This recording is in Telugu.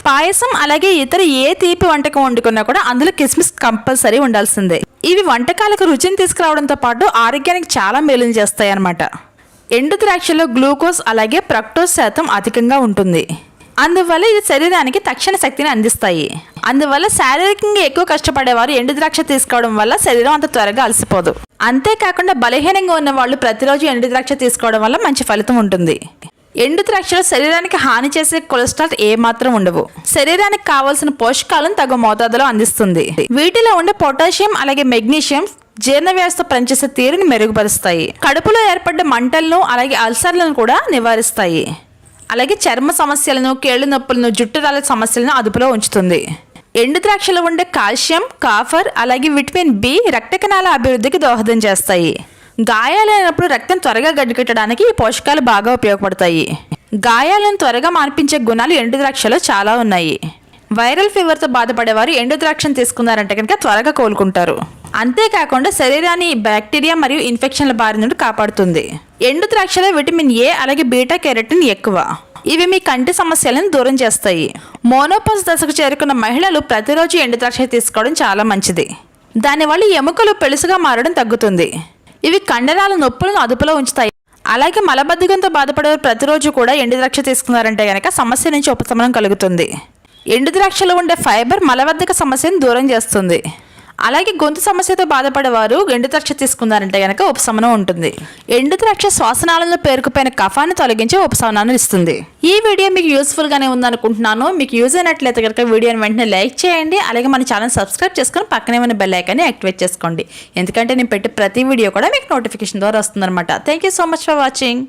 పాయసం అలాగే ఇతర ఏ తీపి వంటకం వండుకున్నా కూడా అందులో కిస్మిస్ కంపల్సరీ ఉండాల్సిందే. ఇవి వంటకాలకు రుచిని తీసుకురావడంతో పాటు ఆరోగ్యానికి చాలా మేలుని చేస్తాయి అన్నమాట. ఎండు ద్రాక్షలో గ్లూకోజ్ అలాగే ఫ్రక్టోజ్ శాతం అధికంగా ఉంటుంది. అందువల్ల ఇది శరీరానికి తక్షణ శక్తిని అందిస్తాయి. అందువల్ల శారీరకంగా ఎక్కువ కష్టపడేవారు ఎండు ద్రాక్ష తీసుకోవడం వల్ల శరీరం అంత త్వరగా అలసిపోదు. అంతేకాకుండా బలహీనంగా ఉన్న వాళ్ళు ప్రతిరోజు ఎండు ద్రాక్ష తీసుకోవడం వల్ల మంచి ఫలితం ఉంటుంది. ఎండు ద్రాక్షలో శరీరానికి హాని చేసే కొలెస్ట్రాల్ ఏమాత్రం ఉండవు. శరీరానికి కావాల్సిన పోషకాలను తగు మోతాదులో అందిస్తుంది. వీటిలో ఉండే పొటాషియం అలాగే మెగ్నీషియం జీర్ణ వ్యవస్థ పనిచేసే తీరుని మెరుగుపరుస్తాయి. కడుపులో ఏర్పడ్డ మంటలను అలాగే అల్సర్లను కూడా నివారిస్తాయి. అలాగే చర్మ సమస్యలను, కేళ్ళు నొప్పులను, జుట్టు రాళ్ళ సమస్యలను అదుపులో ఉంచుతుంది. ఎండు ద్రాక్షలో ఉండే కాల్షియం, కాఫర్ అలాగే విటమిన్ బి రక్త కణాల అభివృద్ధికి దోహదం చేస్తాయి. గాయాలైనప్పుడు రక్తం త్వరగా గడ్డకట్టడానికి ఈ పోషకాలు బాగా ఉపయోగపడతాయి. గాయాలను త్వరగా మాన్పించే గుణాలు ఎండు ద్రాక్షలో చాలా ఉన్నాయి. వైరల్ ఫీవర్తో బాధపడేవారు ఎండు ద్రాక్షను తీసుకున్నారంటే కనుక త్వరగా కోలుకుంటారు. అంతేకాకుండా శరీరాన్ని బ్యాక్టీరియా మరియు ఇన్ఫెక్షన్ల బారి నుండి కాపాడుతుంది. ఎండు ద్రాక్షలో విటమిన్ ఏ అలాగే బీటా కెరటిన్ ఎక్కువ. ఇవి మీ కంటి సమస్యలను దూరం చేస్తాయి. మోనోపాజ్ దశకు చేరుకున్న మహిళలు ప్రతిరోజు ఎండు ద్రాక్ష తీసుకోవడం చాలా మంచిది. దానివల్ల ఎముకలు పెళుసుగా మారడం తగ్గుతుంది. ఇవి కండరాల నొప్పులను అదుపులో ఉంచుతాయి. అలాగే మలబద్ధకంతో బాధపడే ప్రతిరోజు కూడా ఎండు ద్రాక్ష తీసుకున్నారంటే కనుక సమస్య నుంచి ఉపశమనం కలుగుతుంది. ఎండు ద్రాక్షలో ఉండే ఫైబర్ మలబద్ధక సమస్యను దూరం చేస్తుంది. అలాగే గొంతు సమస్యతో బాధపడేవారు ఎండు ద్రాక్ష తీసుకున్నారంటే కనుక ఉపశమనం ఉంటుంది. ఎండు ద్రాక్ష శ్వాసనాళంలో పేరుకుపోయిన కఫాన్ని తొలగించి ఉపశమనాన్ని ఇస్తుంది. ఈ వీడియో మీకు యూస్ఫుల్గానే ఉందనుకుంటున్నాను. మీకు యూజ్ అయినట్లయితే కనుక వీడియోని వెంటనే లైక్ చేయండి. అలాగే మన ఛానల్ సబ్స్క్రైబ్ చేసుకొని పక్కనే ఉన్న బెల్ ఐకాన్ని యాక్టివేట్ చేసుకోండి. ఎందుకంటే నేను పెట్టే ప్రతి వీడియో కూడా మీకు నోటిఫికేషన్ ద్వారా వస్తుందన్నమాట. Thank you so much for watching.